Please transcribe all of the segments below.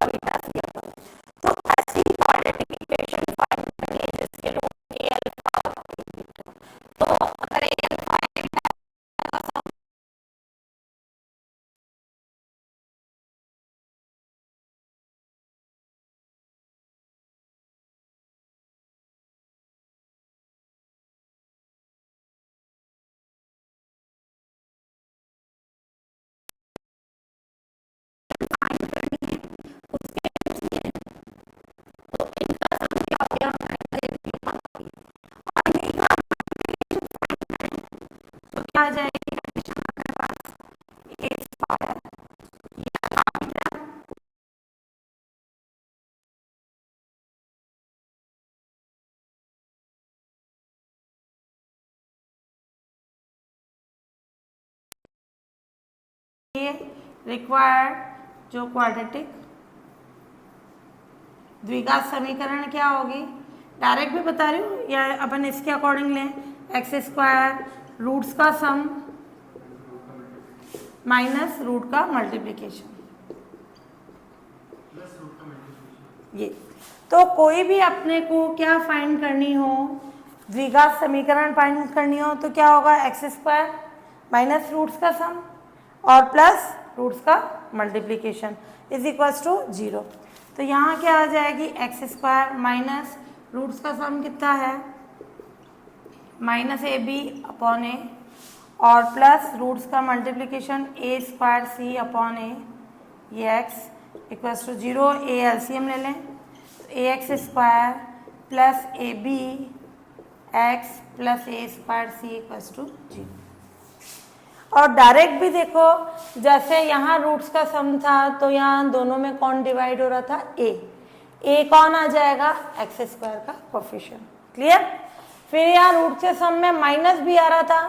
Alpha beta सी अपन। तो ऐसी quadratic equation find करनी है जिसके रूट ए अल्फा और ए बीटा। तो अगर ए अल्फा ए बीटा फाइंड करनी है उसके रूट्स ये हैं। तो इनका सम क्या हो गया और इनका मल्टीप्लिकेशन फाइंड करें तो क्या आ जाएगी कंडीशन हमारे पास ए स्क्वायर ये रिक्वायर्ड जो क्वाड्रेटिक द्विघात समीकरण क्या होगी, डायरेक्ट भी बता रही हूँ या अपन इसके अकॉर्डिंग लें, एक्स स्क्वायर रूट्स का सम माइनस रूट का मल्टीप्लिकेशन। ये तो कोई भी अपने को क्या फाइंड करनी हो, द्विघात समीकरण फाइंड करनी हो तो क्या होगा, एक्स स्क्वायर माइनस रूट्स का सम और प्लस रूट्स का मल्टीप्लिकेशन इज इक्वल्स टू 0। तो यहाँ क्या आ जाएगी, एक्स स्क्वायर माइनस रूट्स का सम कितना है minus a b upon a और प्लस रूट्स का multiplication a square c upon a, ये x equals to 0। A LCM ले लें तो ए x square plus a b x plus a square c equals to 0। और direct भी देखो, जैसे यहाँ रूट्स का सम था तो यहाँ दोनों में कौन डिवाइड हो रहा था, ए कौन आ जाएगा, एक्स स्क्वायर का कोफिशिएंट। क्लियर। फिर यहाँ रूट के सम में माइनस भी आ रहा था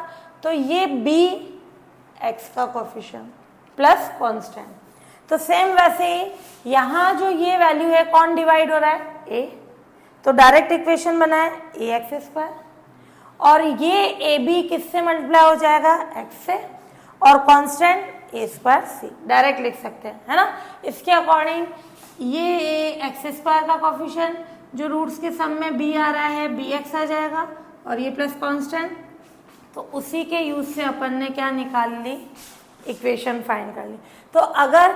तो ये बी एक्स का कोफिशिएंट प्लस कांस्टेंट। तो सेम वैसे ही यहाँ जो ये वैल्यू है कौन डिवाइड हो रहा है, ए, तो डायरेक्ट इक्वेशन बनाए ए एक्स स्क्वायर और ये ए बी किससे मल्टीप्लाई हो जाएगा, एक्स से और कांस्टेंट ए स्क्वायर सी, डायरेक्ट लिख सकते हैं, है ना। इसके अकॉर्डिंग ये एक्स स्क्वायर का कोफिशिएंट जो रूट्स के सम में बी आ रहा है बी एक्स आ जाएगा और ये प्लस कांस्टेंट। तो उसी के यूज से अपन ने क्या निकाल ली, इक्वेशन फाइंड कर ली। तो अगर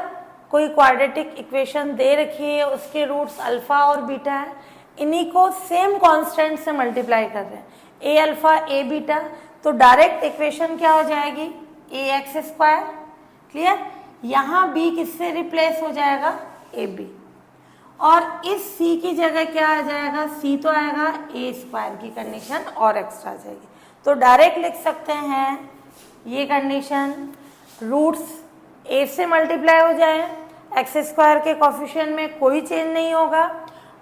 कोई क्वाड्रेटिक इक्वेशन दे रखी है उसके रूट्स अल्फा और बीटा है, इन्हीं को सेम कांस्टेंट से मल्टीप्लाई कर रहे हैं, ए अल्फा ए बीटा, तो डायरेक्ट इक्वेशन क्या हो जाएगी, ए एक्स स्क्वायर। क्लियर। यहाँ बी किससे रिप्लेस हो जाएगा, ए बी, और इस सी की जगह क्या आ जाएगा, सी तो आएगा ए स्क्वायर की कंडीशन और एक्स्ट्रा आ जाएगी। तो डायरेक्ट लिख सकते हैं ये कंडीशन, रूट्स ए से मल्टीप्लाई हो जाए, एक्स स्क्वायर के कोफिशिएंट में कोई चेंज नहीं होगा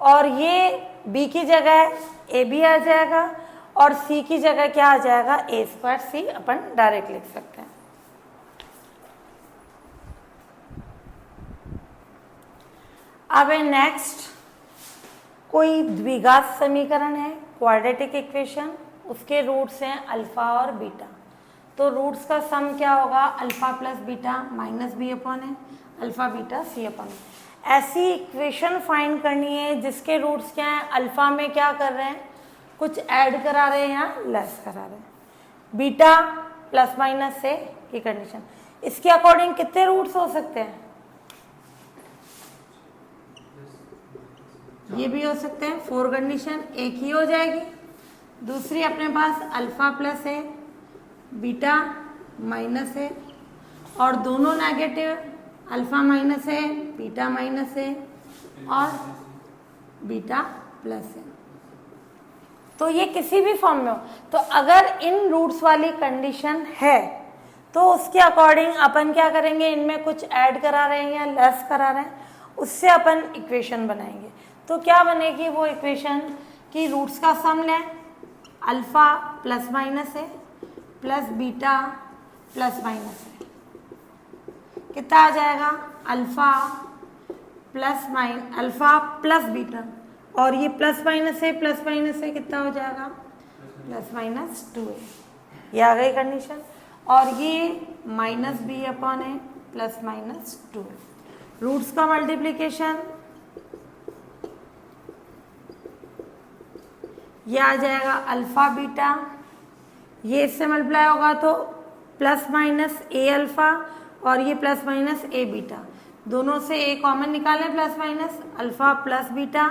और ये बी की जगह ए बी आ जाएगा और सी की जगह क्या आ जाएगा, ए स्क्वायर सी, अपन डायरेक्ट लिख सकते हैं। अब नेक्स्ट कोई द्विघात समीकरण है, क्वाड्रेटिक इक्वेशन, उसके रूट्स हैं अल्फा और बीटा। तो रूट्स का सम क्या होगा, alpha plus beta minus B upon है, अल्फा बीटा सी अपॉन है। ऐसी इक्वेशन फाइंड करनी है जिसके रूट्स क्या हैं, अल्फा में क्या कर रहे हैं, कुछ ऐड करा रहे हैं या लेस करा रहे हैं, बीटा प्लस माइनस से की कंडीशन। इसके अकॉर्डिंग कितने रूट्स हो सकते हैं, ये भी हो सकते हैं, 4 कंडीशन एक ही हो जाएगी। दूसरी अपने पास अल्फा प्लस है बीटा माइनस है और दोनों नेगेटिव, अल्फा माइनस है बीटा माइनस है और बीटा प्लस है। तो ये किसी भी फॉर्म में हो, तो अगर इन रूट्स वाली कंडीशन है तो उसके अकॉर्डिंग अपन क्या करेंगे, इनमें कुछ ऐड करा रहे हैं या लेस करा रहे हैं, उससे अपन इक्वेशन बनाएंगे। तो क्या बनेगी वो इक्वेशन कि रूट्स का सम लें, अल्फा प्लस माइनस है प्लस बीटा प्लस माइनस है, कितना आ जाएगा, अल्फा प्लस बीटा और ये प्लस माइनस है कितना हो जाएगा, प्लस माइनस 2a, ये आ गई कंडीशन। और ये माइनस बी अपॉन है प्लस माइनस 2। रूट्स का मल्टीप्लीकेशन ये आ जाएगा अल्फा बीटा, ये इससे मल्टीप्लाई होगा तो प्लस माइनस ए अल्फा और ये प्लस माइनस ए बीटा, दोनों से ए कॉमन निकालें plus minus alpha plus beta,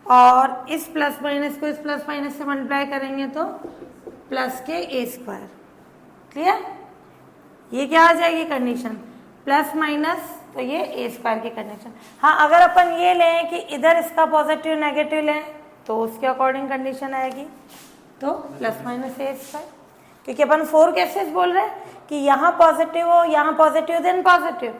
और इस प्लस माइनस को इस प्लस माइनस से मल्टीप्लाई करेंगे तो प्लस के ए स्क्वायर। क्लियर? ये क्या आ जाएगी कंडीशन, प्लस माइनस तो ये ए स्क्वायर की कंडीशन। हाँ, अगर अपन ये लें कि इधर इसका पॉजिटिव नेगेटिव लें तो उसके अकॉर्डिंग कंडीशन आएगी, तो प्लस माइनस ए स्क्वायर, क्योंकि अपन 4 केसेस बोल रहे हैं कि यहाँ पॉजिटिव हो, यहाँ पॉजिटिव देन पॉजिटिव,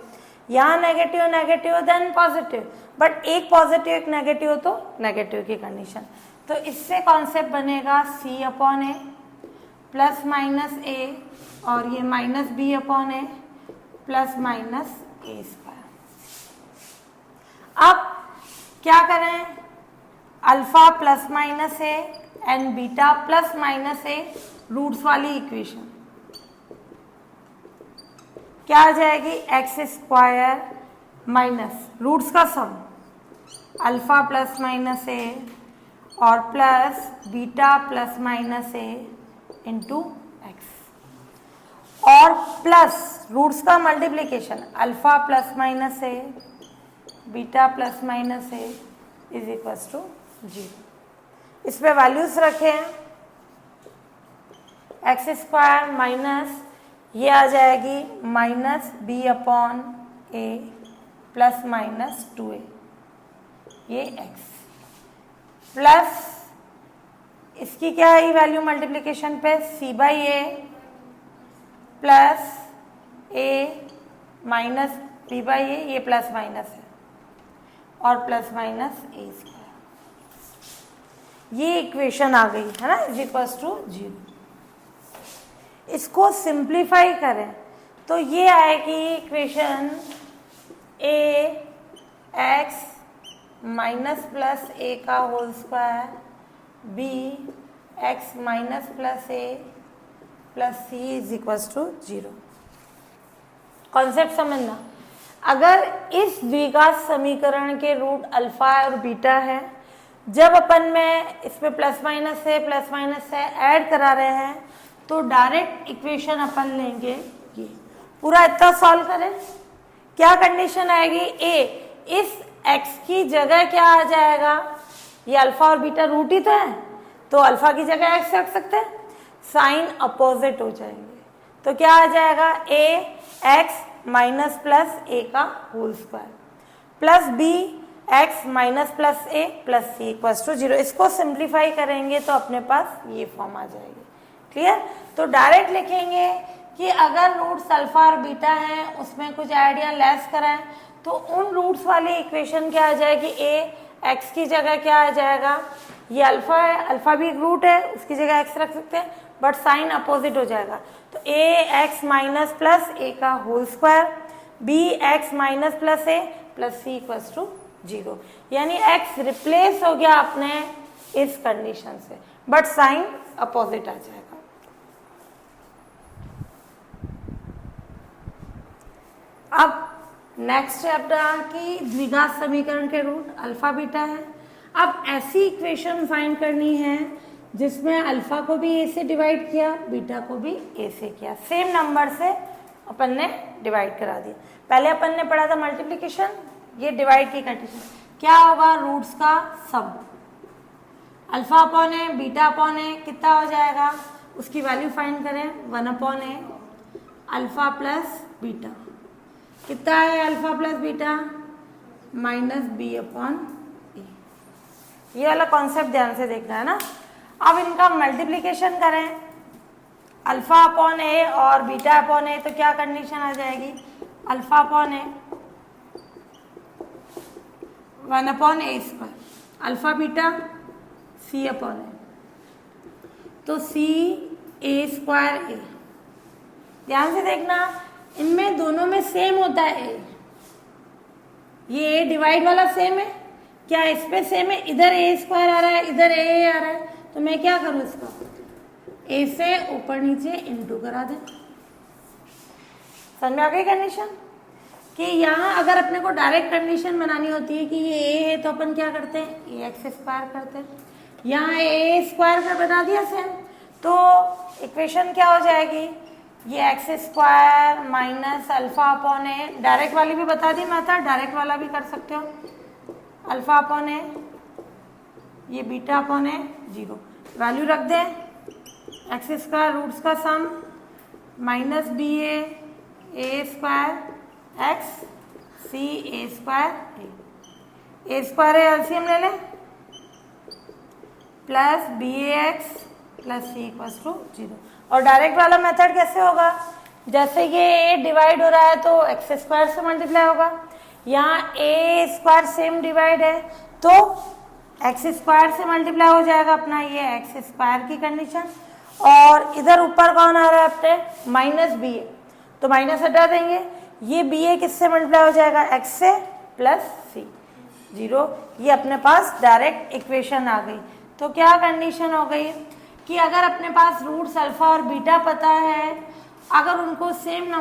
यहाँ negative negative then positive, but एक पॉजिटिव एक नेगेटिव हो तो नेगेटिव की कंडीशन। तो इससे कॉन्सेप्ट बनेगा C upon A plus minus A और ये माइनस बी अपॉन ए प्लस माइनस ए स्क्वायर। अब क्या करें, alpha plus minus A and beta plus minus A roots वाली इक्वेशन क्या आ जाएगी, एक्स स्क्वायर माइनस रूट्स का sum alpha plus minus A और plus beta plus minus A into X और प्लस रूट्स का multiplication alpha plus minus A beta plus minus A is equal to 0। इस पे values रखें, x square minus ये आ जाएगी माइनस बी अपॉन ए plus minus 2a, ये x plus इसकी क्या है वैल्यू मल्टीप्लीकेशन पे c by a plus a minus b by ए, ये प्लस माइनस है और प्लस माइनस ए स्क्वायर, ये इक्वेशन आ गई है ना, इज इक्वल टू 0। इसको सिंप्लीफाई करें तो ये आएगी equation A X minus plus A का whole square B X minus plus A plus C is equal to 0। Concept समझना, अगर इस द्विघात समीकरण के रूट अल्फा और बीटा है, जब अपन में इसमें प्लस माइनस से ऐड करा रहे हैं तो डायरेक्ट इक्वेशन अपन लेंगे, ये पूरा इतना सॉल्व करें, क्या कंडीशन आएगी, ए इस x की जगह क्या आ जाएगा, ये अल्फा और बीटा रूट ही तो है, तो अल्फा की जगह x रख सकते हैं, साइन अपोजिट हो जाएंगे, तो क्या आ जाएगा a x minus plus a का whole square plus b x minus plus a plus c equal to 0। इसको सिंप्लीफाई करेंगे तो अपने पास ये फॉर्म आ जाएगी। क्लियर? तो डायरेक्ट लिखेंगे कि अगर रूट्स अल्फा और बीटा हैं उसमें कुछ ऐड या लेस कराएं तो उन रूट्स वाली इक्वेशन क्या आ जाएगी, ए एक्स की जगह क्या आ जाएगा, ये अल्फा है, अल्फा भी एक रूट है, उसकी जगह एक्स रख सकते हैं, बट साइन अपोजिट हो जाएगा, तो ए एक्स माइनस प्लस ए का whole square B X minus plus A plus C equal to 0, यानी एक्स रिप्लेस हो गया अपने इस कंडीशन से, बट साइन अपोजिट आ जाएगा। अब नेक्स्ट चैप्टर की द्विघात समीकरण के रूट अल्फा बीटा है। अब ऐसी इक्वेशन फाइंड करनी है जिसमें अल्फा को भी ए से डिवाइड किया, बीटा को भी ए से किया, सेम नंबर से अपन ने डिवाइड करा दिया। पहले अपन ने पढ़ा था मल्टीप्लिकेशन, ये डिवाइड की कंडीशन क्या होगा, रूट्स का sum alpha upon a beta upon a कितना हो जाएगा, उसकी वैल्यू फाइंड करें, 1 upon a alpha plus beta कितना है, alpha plus beta minus B upon a. ये वाला कॉन्सेप्ट ध्यान से देखना है ना। अब इनका मल्टीप्लिकेशन करें, अल्फा अपॉन ए और बीटा अपॉन ए, तो क्या कंडीशन आ जाएगी, अल्फा अपॉन ए 1 अपॉन ए square, alpha beta C upon ए, तो सी ए स्क्वायर ए। ध्यान से देखना, इनमें दोनों में सेम होता है ए, ये डिवाइड वाला सेम है क्या, इस पे सेम है, इधर ए स्क्वायर आ रहा है, इधर ए आ रहा है, तो मैं क्या करूं, इसका ए से ऊपर नीचे इंटू करा दें। समझ में आ गई कंडीशन, कि यहाँ अगर अपने को डायरेक्ट कंडीशन बनानी होती है कि ये ए है तो अपन क्या करते हैं, ए एक्स स्क्वायर करते हैं। यहाँ ए स्क्वायर का बना दिया सेम, तो इक्वेशन क्या हो जाएगी, ये x square minus alpha upon a, direct वाली भी बता दी मेथड, डायरेक्ट वाला भी कर सकते हो, अल्फा अपॉन ए, ये बीटा अपॉन ए, 0, वैल्यू रख दें, एक्स स्क्वायर रूट्स का sum minus B A square X C A square A square है एलसीएम ले लें, plus B x plus C equals to 0। और डायरेक्ट वाला मेथड कैसे होगा, जैसे ये ए डिवाइड हो रहा है तो एक्स स्क्वायर से मल्टीप्लाई होगा, यहाँ ए स्क्वायर सेम डिवाइड है तो एक्स स्क्वायर से मल्टीप्लाई हो जाएगा अपना ये एक्स स्क्वायर की कंडीशन। और इधर ऊपर कौन आ रहा है अपने, माइनस बी ए, तो माइनस हटा देंगे, ये बी ए किससे मल्टीप्लाई हो जाएगा, एक्स से, प्लस सी 0। ये अपने पास डायरेक्ट इक्वेशन आ गई। तो क्या कंडीशन हो गई कि अगर अपने पास रूट्स अल्फा और बीटा पता है, अगर उनको सेम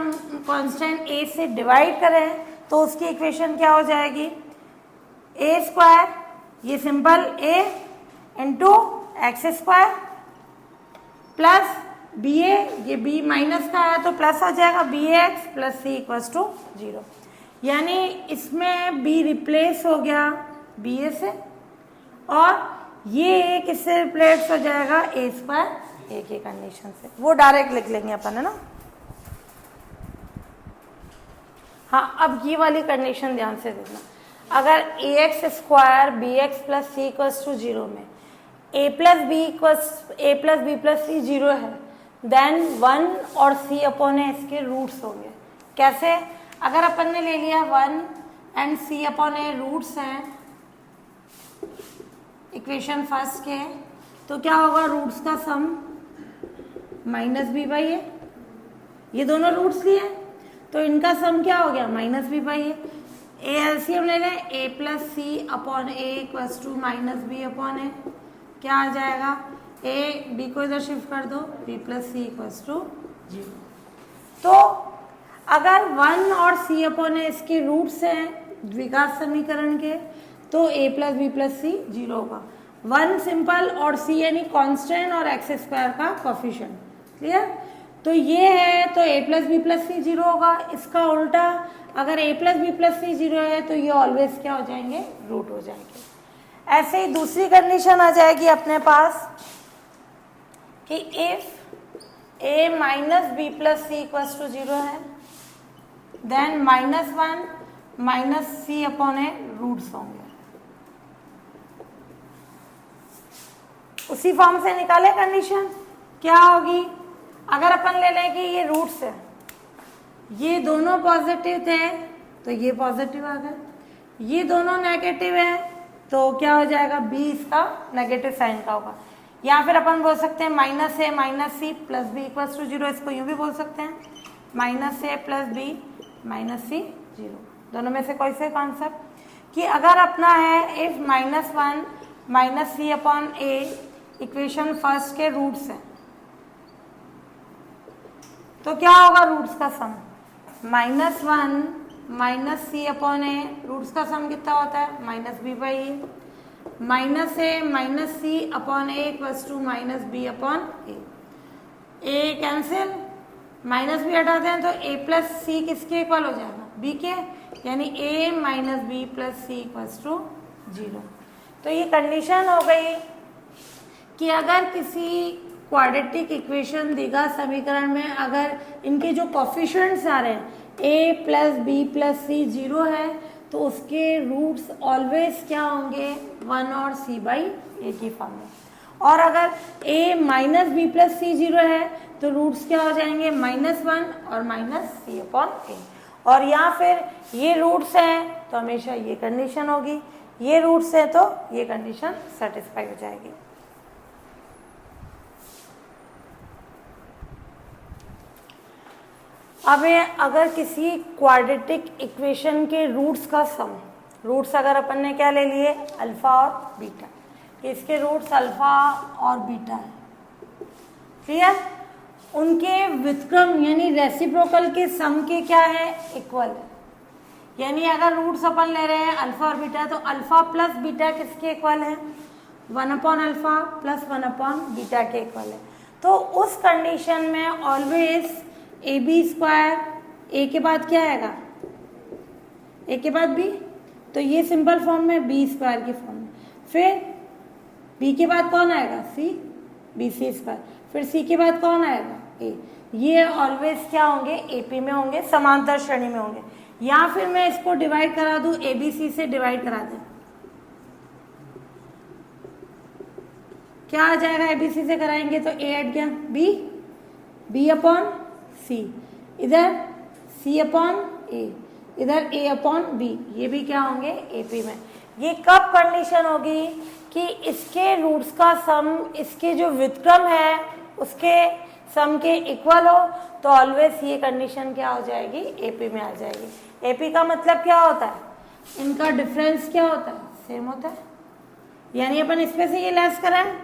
कांस्टेंट ए से डिवाइड करें तो उसकी इक्वेशन क्या हो जाएगी, ए स्क्वायर, ये simple a into x square, plus b a, ये बी माइनस का है तो प्लस आ जाएगा, b x plus C equals to 0। यानी इसमें बी रिप्लेस हो गया बी ए से, और ये ए किससे रिप्लेस हो जाएगा, ए स्क्वायर ए की कंडीशन से, वो डायरेक्ट लिख लेंगे अपन, है ना। हाँ, अब ये वाली कंडीशन ध्यान से देखना, अगर a x square B x plus C equals to 0 में a plus b plus c 0 है, देन 1 और सी अपॉन ए इसके रूट्स होंगे। कैसे, अगर अपन ने ले लिया 1 and C upon A roots हैं इक्वेशन फर्स्ट के, तो क्या होगा, रूट्स का सम माइनस बी बाई ए, ये दोनों रूट्स लिए तो इनका सम क्या हो गया, minus B by a LCM ले लें, a plus c upon a equals to minus B upon a, क्या आ जाएगा, ए बी को इधर शिफ्ट कर दो, B plus C equals to 0। तो अगर 1 और सी अपॉन ए इसके रूट्स हैं द्विघात समीकरण के, तो ए प्लस बी प्लस सी 0 होगा, 1 सिंपल और सी यानी कांस्टेंट और एक्स स्क्वायर का कोफिशिएंट, क्लियर। तो ये है तो ए प्लस बी प्लस सी 0 होगा। इसका उल्टा, अगर ए प्लस बी प्लस सी 0 है तो ये ऑलवेज क्या हो जाएंगे, रूट हो जाएंगे। ऐसे ही दूसरी कंडीशन आ जाएगी अपने पास कि if a minus b plus C equals to 0 है, देन -1 माइनस सी अपॉन ए रूट्स होंगे। उसी फॉर्म से निकाले कंडीशन, क्या होगी, अगर अपन ले लें कि ये रूट्स है, ये दोनों पॉजिटिव थे तो ये पॉजिटिव आ गए, ये दोनों नेगेटिव है तो क्या हो जाएगा, बी इसका नेगेटिव साइन का होगा। या फिर अपन बोल सकते हैं minus a minus c plus b equals to 0, इसको यूं भी बोल सकते हैं, minus a plus b minus c 0। दोनों में से कोई से कॉन्सेप्ट कि अगर अपना है if -1 minus c upon a equation first के रूट्स हैं, तो क्या होगा, रूट्स का सम -1 माइनस सी अपॉन ए, रूट्स का सम कितना होता है, minus B by a, minus a minus c upon a equals to minus B upon a cancel, minus b हटाते हैं तो ए प्लस सी किसके इक्वल हो जाएगा, बी के, यानी a minus b plus C equals to 0। तो ये कंडीशन हो गई कि अगर किसी क्वाड्रेटिक इक्वेशन द्विघात समीकरण में अगर इनके जो कोफिशिएंट्स आ रहे हैं a plus b plus c 0 है, तो उसके रूट्स ऑलवेज क्या होंगे, 1 और c बाई ए की फॉर्म में। और अगर a minus b plus c 0 है तो रूट्स क्या हो जाएंगे, -1 और माइनस सी अपॉन ए। और या फिर ये रूट्स हैं तो हमेशा ये कंडीशन होगी, ये रूट्स हैं तो ये कंडीशन सेटिस्फाई हो जाएगी। अब अगर किसी क्वाड्रेटिक इक्वेशन के रूट्स का सम, रूट्स अगर अपन ने क्या ले लिए, अल्फा और बीटा, कि इसके रूट्स अल्फा और बीटा है, क्लियर, उनके व्युत्क्रम यानी रेसिप्रोकल के सम के क्या है, इक्वल है। यानी अगर रूट्स अपन ले रहे हैं अल्फा और बीटा, तो अल्फा प्लस बीटा किसके इक्वल है? 1 upon alpha plus 1 upon beta के इक्वल है। तो उस कंडीशन में ऑलवेज ए बी स्क्वायर, ए के बाद क्या आएगा? ए के बाद बी, तो ये सिंपल फॉर्म में बी स्क्वायर की फॉर्म में। फिर बी के बाद कौन आएगा? सी, बी सी स्क्वायर। फिर सी के बाद कौन आएगा? ए। ये ऑलवेज क्या होंगे? एपी में होंगे, समांतर श्रेणी में होंगे। या फिर मैं इसको डिवाइड करा दूं, ए बी सी से डिवाइड करा दें, क्या आ जाएगा? ए बी सी से कराएंगे तो ए हट गया, बी, बी अपॉन सी, इधर सी अपॉन ए, इधर ए अपॉन बी, ये भी क्या होंगे? एपी में। ये कब कंडीशन होगी कि इसके रूट्स का सम इसके जो व्युत्क्रम है उसके सम के इक्वल हो, तो ऑलवेज ये कंडीशन क्या हो जाएगी? एपी में आ जाएगी। एपी का मतलब क्या होता है? इनका डिफरेंस क्या होता है? सेम होता है। यानी अपन इसमें से ये लेस करें,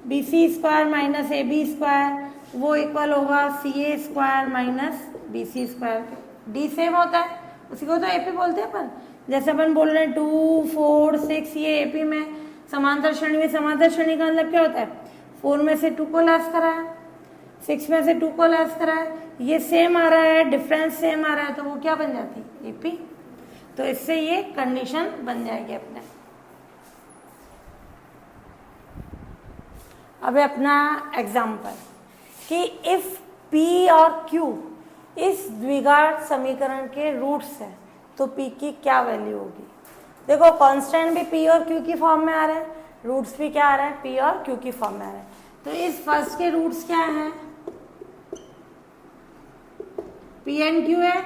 b c square minus a b square, वो इक्वल होगा सी ए square minus b c square. D same होता है, उसी को तो एपी बोलते हैं अपन। जैसे अपन बोल रहे हैं 2, 4, 6, ये एपी में समांतर श्रेणी में। समांतर श्रेणी का मतलब क्या होता है? 4 में से 2 को लेस करा है, 6 में से 2 को लेस करा है, ये सेम आ रहा है, डिफरेंस सेम आ रहा है, तो वो क्या बन जाती है? एपी। तो इससे ये कंडीशन बन जाएगी अपने। अब अपना एग्जाम्पल कि इफ पी और क्यू इस द्विघात समीकरण के रूट्स है तो पी की क्या वैल्यू होगी? देखो कांस्टेंट भी पी और क्यू की फॉर्म में आ रहे हैं, रूट्स भी क्या आ रहा है? पी और क्यू की फॉर्म में आ रहे हैं। तो इस फर्स्ट के रूट्स क्या हैं? पी एंड क्यू है,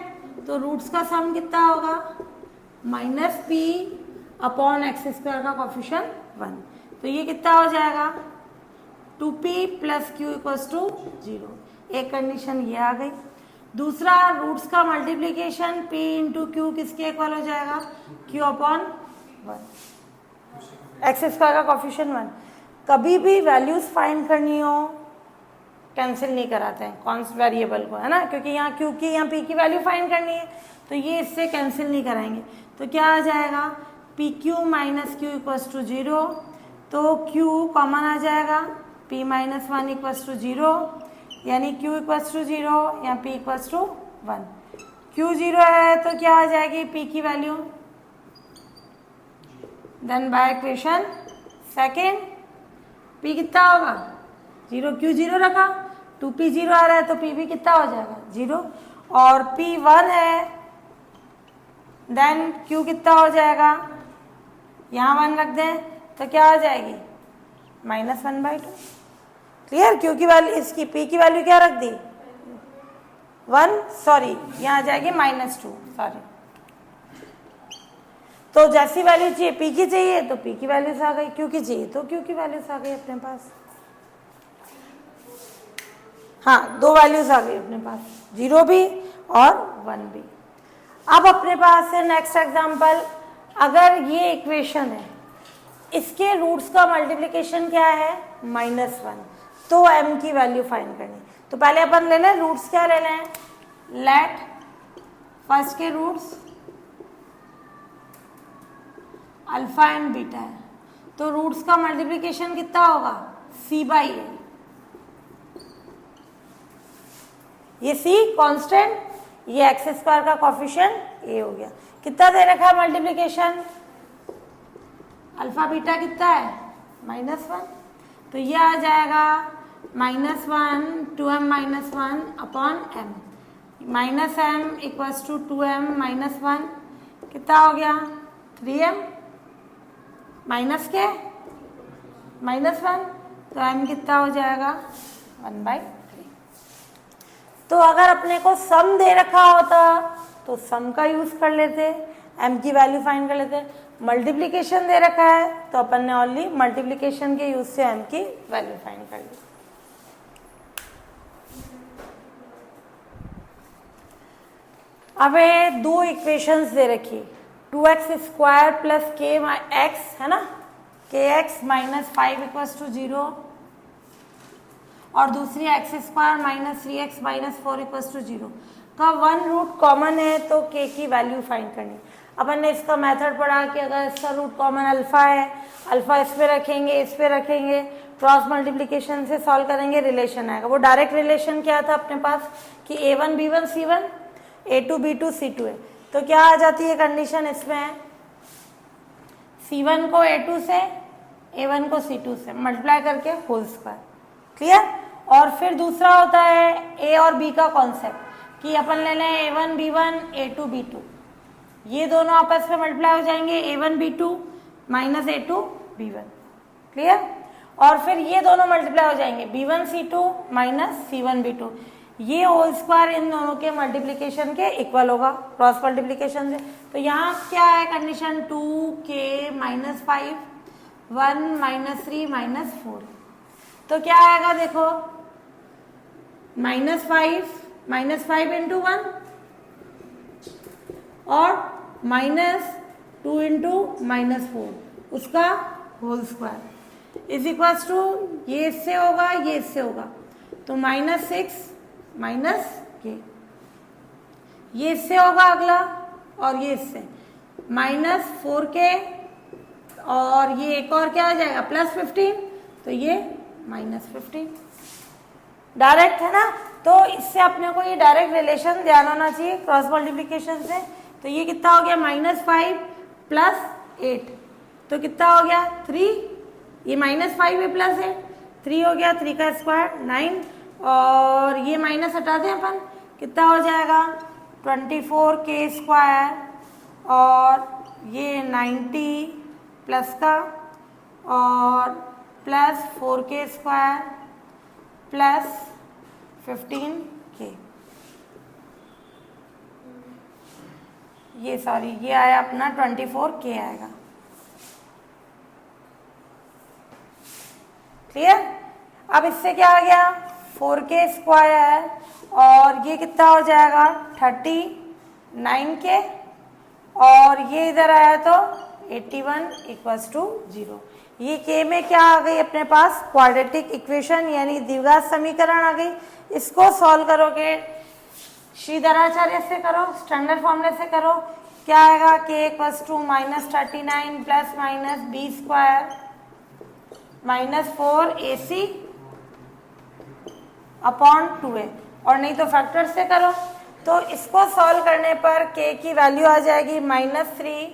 तो रूट्स का सम कितना होगा? Minus P upon x square का कोफिशिएंट 1। तो ये कितना हो जाएगा? 2p plus Q equals to 0। एक कंडीशन ये आ गई। दूसरा, रूट्स का मल्टीप्लीकेशन p इंटू क्यू किसके इक्वल हो जाएगा? q अपॉन 1, एक्स स्क्वायर का कोफिशिएंट 1। कभी भी वैल्यूज फाइंड करनी हो कैंसिल नहीं कराते हैं कॉन्स्ट वेरिएबल को, है ना, क्योंकि यहाँ q की यहाँ p की वैल्यू फाइंड करनी है, तो ये इससे कैंसिल नहीं कराएंगे। तो क्या आ जाएगा? P q minus q equals to 0, तो q कॉमन आ जाएगा, p माइनस 1 इक्वल्स टू 0, यानी q इक्वल्स टू 0 या p इक्वल्स टू 1। q 0 है तो क्या आ जाएगी p की value? Then by equation second p कितना होगा? 0, q 0 रखा, 2p 0 आ रहा है तो p भी कितना हो जाएगा? 0। और p 1 है, देन q कितना हो जाएगा? यहाँ 1 रख दें तो क्या आ जाएगी? -1/2। क्लियर? क्यू की वैल्यू, इसकी पी की वैल्यू क्या रख दी? 1, सॉरी यहाँ आ जाएगी -2, सॉरी। तो जैसी वैल्यू चाहिए पी की चाहिए तो पी की वैल्यूज आ गई, क्यू की चाहिए तो क्यू की वैल्यूज आ गई अपने पास। हाँ, 2 वैल्यूज आ गई अपने पास, 0 भी और 1 भी। अब अपने पास है नेक्स्ट एग्जांपल। अगर ये इक्वेशन है, इसके रूट्स का मल्टीप्लिकेशन क्या है? -1, तो m की वैल्यू फाइंड करनी। तो पहले अपन ले लें रूट्स, क्या ले लें? लेट फर्स्ट के रूट्स अल्फा एंड बीटा है, तो रूट्स का मल्टीप्लिकेशन कितना होगा? c/a। ये c कांस्टेंट, ये एक्स स्क्वायर का कोफिशिएंट a हो गया। कितना दे रखा है मल्टीप्लिकेशन? अल्फा बीटा कितना है? -1, तो ये आ जाएगा -1 2m -1 upon m, -m equals to 2m -1, कितना हो गया? 3m माइनस के -1, तो m कितना हो जाएगा? 1/3। तो अगर अपने को सम दे रखा होता तो सम का यूज कर लेते, m की वैल्यू फाइंड कर लेते। मल्टीप्लिकेशन दे रखा है तो अपन ने ओनली मल्टीप्लिकेशन के यूज से m की वैल्यू फाइंड कर ली। अब ये 2 इक्वेशंस दे रखी, 2x² प्लस kx है ना, kx -5 इक्वल्स टू 0, और दूसरी x² -3x -4 इक्वल्स टू 0 का 1 रूट कॉमन है, तो k की वैल्यू फाइंड करनी। अपन ने इसका मेथड पढ़ा कि अगर इसका रूट कॉमन अल्फा है, अल्फा इस पे रखेंगे, इस पे रखेंगे, क्रॉस मल्टीप्लिकेशन से सॉल्व करेंगे, रिलेशन आएगा। वो डायरेक्ट रिलेशन क्या था अपने पास कि A1 B1 C1 A2 B2 C2 है। तो क्या आ जाती है कंडीशन इसमें, C1 को A2 से, A1 को C2 से मल्टीप्लाई करके होल स्क्वायर। क्लियर। और फिर दूसरा होता है A और B का कॉन्सेप्ट कि अपन ले लें A1 B1 A2 B2, ये दोनों आपस में मल्टीप्लाई हो जाएंगे A1 B2 minus A2 B1। Clear. और फिर ये दोनों मल्टीप्लाई हो जाएंगे B1 C2 minus C1 B2, ये होल स्क्वायर इन दोनों के मल्टीप्लिकेशन के इक्वल होगा क्रॉस मल्टीप्लिकेशन से। तो यहाँ क्या है condition, 2k minus 5 1 minus 3 minus 4। तो क्या आएगा देखो, -5 इंटू 1 और -2 इंटू -4 उसका whole square is equal to, ये इससे होगा ये इससे होगा, तो -6 माइनस k, ये इससे होगा अगला और ये इससे -4k और ये एक और क्या आ जाएगा +15, तो ये -15 डायरेक्ट है ना। तो इससे अपने को ये डायरेक्ट रिलेशन ध्यान होना चाहिए क्रॉस मल्टीप्लिकेशन से। तो ये कितना हो गया, -5 प्लस 8, तो कितना हो गया 3, ये -5 है प्लस 8, 3 हो गया, 3 का स्क्वायर 9, और ये माइनस हटा दें अपन, कितना हो जाएगा 24k स्क्वायर और ये 90 प्लस का और plus 4k square plus 15k, ये सॉरी ये आया अपना 24k आएगा। क्लियर। अब इससे क्या आ गया 4k स्क्वायर और ये कितना हो जाएगा 39k और ये इधर आया तो 81 इक्वल्स टू 0। ये k में क्या आ गई अपने पास, क्वाड्रेटिक इक्वेशन यानी द्विघात समीकरण आ गई। इसको सॉल्व करोगे श्रीधराचार्य से करो, स्टैंडर्ड फॉर्मूले से करो, क्या आएगा k equals to -39 plus minus b square -4ac upon 2a, और नहीं तो फैक्टर से करो। तो इसको सॉल्व करने पर k की वैल्यू आ जाएगी -3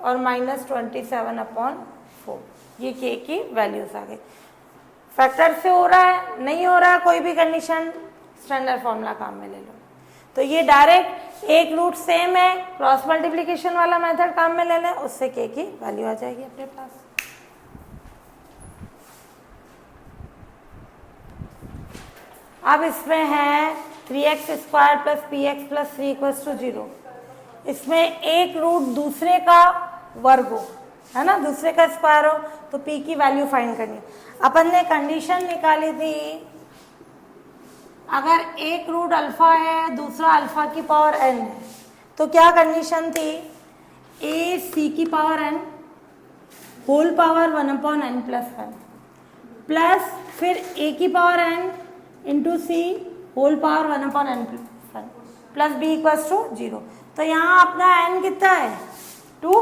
और -27 अपॉन 4, ये k की वैल्यूज आ गई। फैक्टर से हो रहा है, नहीं हो रहा है कोई भी कंडीशन, स्टैंडर्ड फॉर्मूला काम में ले लो। तो ये डायरेक्ट एक रूट सेम है, क्रॉस मल्टीप्लिकेशन वाला मेथड काम में ले लें, उससे k की वैल्यू आ जाएगी अपने पास। अब इसमें है 3x square plus px plus 3 equals to 0। इसमें एक रूट दूसरे का वर्ग हो, है ना, दूसरे का स्क्वायर हो, तो p की वैल्यू फाइंड करनी है। अपन ने कंडीशन निकाली थी, अगर एक रूट अल्फा है दूसरा अल्फा की पावर n है, तो क्या कंडीशन थी, a c की power n whole power 1/n plus 1 plus फिर a की power n into c whole power 1/n plus b equals to 0। तो यहाँ अपना n कितना है 2,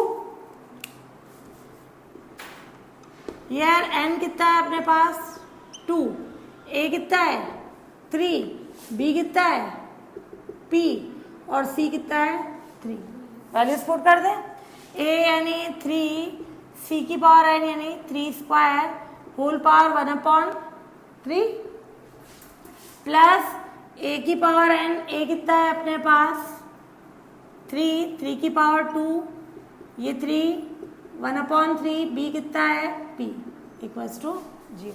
यार n कितना है अपने पास 2, a कितना है 3, b कितना है p और c कितना है 3। वैल्यूज पुट कर दें, a यानी 3, c की पावर n यानी 3 square whole power 1/3 plus a की पावर n, a कितना है अपने पास 3, 3 की पावर 2, ये 3 1/3, b कितना है p इक्वल्स टू 0।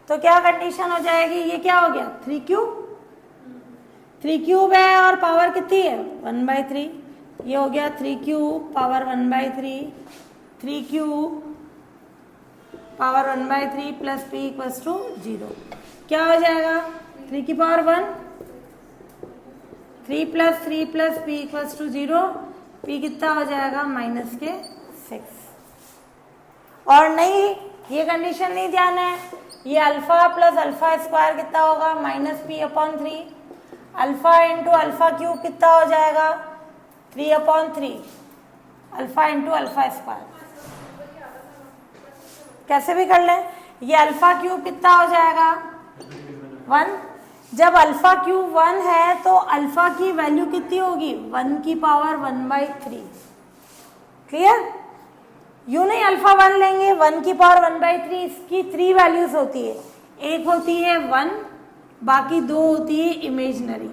तो क्या कंडीशन हो जाएगी, ये क्या हो गया 3 क्यूब है और पावर कितनी है 1/3, ये हो गया 3 cube power 1/3, 3 cube power 1/3 plus p equals to 0। क्या हो जाएगा 3 की power 1, 3 plus p equals to 0, p कितना हो जाएगा -6। और नहीं, ये कंडीशन नहीं ध्यान है, ये अल्फा प्लस अल्फा स्क्वायर कितना होगा -p/3, alpha into alpha cube कितना हो जाएगा 3/3, अल्फा इंटू अल्फा स्क्वायर, कैसे भी कर लें। ये अल्फा क्यूब कितना हो जाएगा 1। जब अल्फा क्यूब 1 है तो अल्फा की वैल्यू कितनी होगी 1 की पावर 1/3। क्लियर। यूं नहीं अल्फा 1 लेंगे 1 की पावर 1/3, इसकी 3 वैल्यूज होती है। एक होती है 1, बाकी 2 होती है इमेजनरी,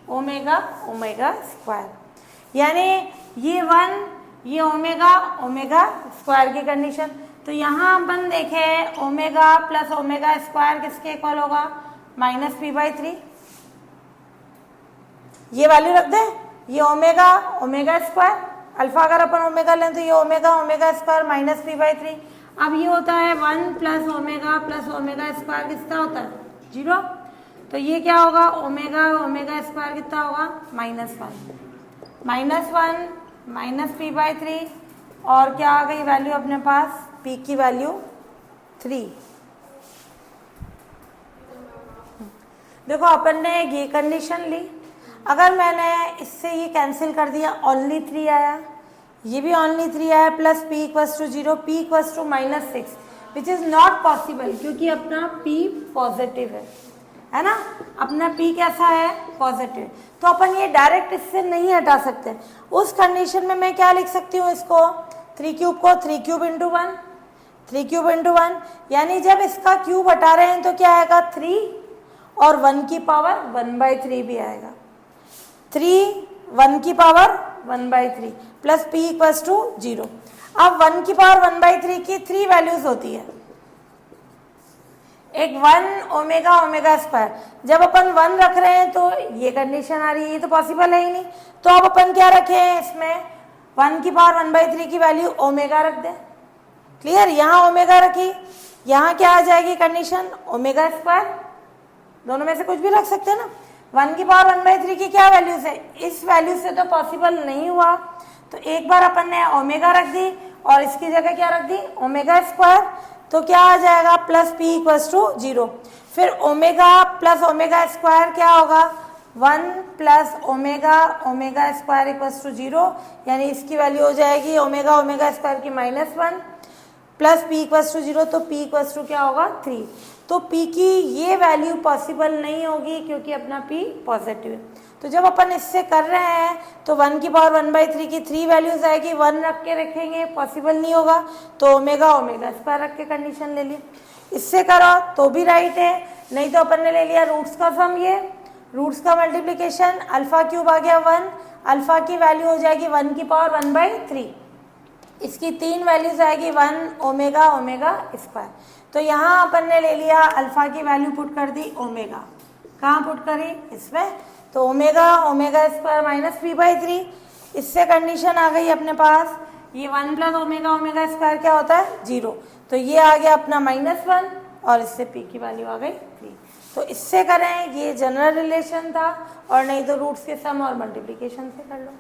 ओमेगा ओमेगा स्क्वायर। यानी ये 1 ये ओमेगा ओमेगा स्क्वायर की कंडीशन। तो यहाँ अपन देखें ओमेगा प्लस ओमेगा स्क्वायर किसके इक्वल होगा -p/3। ये वैल्यू रख दें, ये ओमेगा ओमेगा स्क्वायर, अल्फा अगर अपन ओमेगा लें तो ये ओमेगा ओमेगा स्क्वायर -p/3। अब ये होता है 1 प्लस ओमेगा स्क्वायर कितना होता है 0। तो ये क्या होगा ओमेगा ओमेगा स्क्वायर कितना होगा -1 -p/3 और क्या आ गई वैल्यू अपने पास p की वैल्यू 3। देखो अपन ने ये कंडीशन ली, अगर मैंने इससे ये कैंसिल कर दिया ओनली 3 आया, ये भी ओनली 3 आया, plus p equals to 0, p equals to -6 which is not possible क्योंकि अपना p पॉजिटिव है ना, अपना p कैसा है पॉजिटिव। तो अपन ये डायरेक्ट इससे नहीं हटा सकते। उस कंडीशन में मैं क्या लिख सकती हूँ इसको 3 क्यूब को 3 क्यूब इंटू 1, 3 क्यूब इंटू 1, यानी जब इसका क्यूब हटा रहे हैं तो क्या आएगा 3 और 1 की पावर 1/3 भी आएगा। 3 1 की power 1/3 plus p equals to 0। अब 1 की पावर 1/3 की 3 वैल्यूज होती है। एक 1 ओमेगा ओमेगा स्क्वायर, जब अपन 1 रख रहे हैं तो ये कंडीशन आ रही है, ये तो पॉसिबल है ही नहीं। तो अब अपन क्या रखे हैं इसमें 1 की पावर 1/3 की वैल्यू ओमेगा रख दें। क्लियर। यहाँ ओमेगा रखी, यहाँ क्या आ जाएगी कंडीशन ओमेगा स्क्वायर, दोनों में से कुछ भी रख सकते हैं ना। 1 की पावर 1/3 की क्या वैल्यूज है, इस वैल्यू से तो पॉसिबल नहीं हुआ, तो एक बार अपन ने ओमेगा रख दी और इसकी जगह क्या रख दी ओमेगा स्क्वायर, तो क्या आ जाएगा प्लस p इक्वल्स टू 0। फिर ओमेगा प्लस ओमेगा स्क्वायर क्या होगा 1 plus omega omega square equals to 0, यानी इसकी वैल्यू हो जाएगी ओमेगा ओमेगा स्क्वायर की -1 प्लस p इक्वल्स टू 0, तो p इक्वल्स टू क्या होगा 3। तो p की ये वैल्यू पॉसिबल नहीं होगी क्योंकि अपना p पॉजिटिव है। तो जब अपन इससे कर रहे हैं तो 1 की पावर 1/3 की 3 वैल्यूज आएगी, 1 रख के रखेंगे पॉसिबल नहीं होगा, तो ओमेगा ओमेगा स्क्वायर रख के कंडीशन ले ली। इससे करो तो भी राइट है, नहीं तो अपन ने ले लिया रूट्स का सम, ये रूट्स का मल्टीप्लीकेशन, अल्फा क्यूब आ गया 1, अल्फा की वैल्यू हो जाएगी 1 की पावर 1/3, इसकी 3 वैल्यूज आएगी 1 ओमेगा ओमेगा स्क्वायर। तो यहाँ अपन ने ले लिया अल्फा की वैल्यू पुट कर दी ओमेगा, कहाँ पुट करी इसमें, तो ओमेगा ओमेगा स्क्वायर -p/3, इससे कंडीशन आ गई अपने पास, ये 1 प्लस ओमेगा ओमेगा स्क्वायर क्या होता है 0, तो ये आ गया अपना -1 और इससे p की वैल्यू आ गई 3। तो इससे करें, ये जनरल रिलेशन था, और नहीं तो रूट्स के सम और मल्टीप्लिकेशन से कर लो।